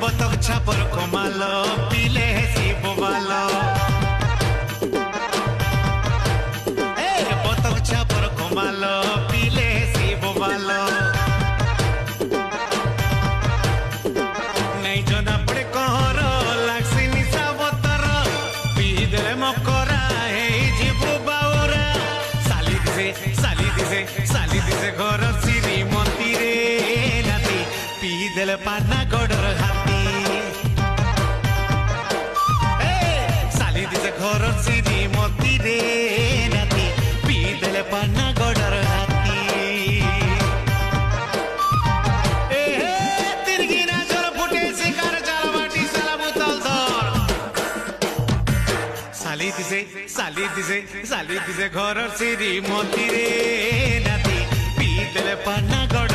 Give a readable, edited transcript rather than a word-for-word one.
বতক ছাপর কমালো পিলে হেসি বোবালো বতক ছাপর কমালো পিলে হেসি বোবালো নাই জনা পড়ে কহর লাগছে নিশা বতর পিদলে মকরা হেই জিবু বাউরা সালি দিছে ঘর সিরি মন্দিরে নাতি পিদলে পানা গড়র হাতি সালি দিছে ঘর সিরি মন্দিরে নাতি পিদলে পানা গড়র হাতি তিরগিনা জল ফুটে শিকার জাল মাটি সালা বুতল ধর সালি দিছে ঘর সিরি মন্দিরে নাতি পিদলে পানা গড়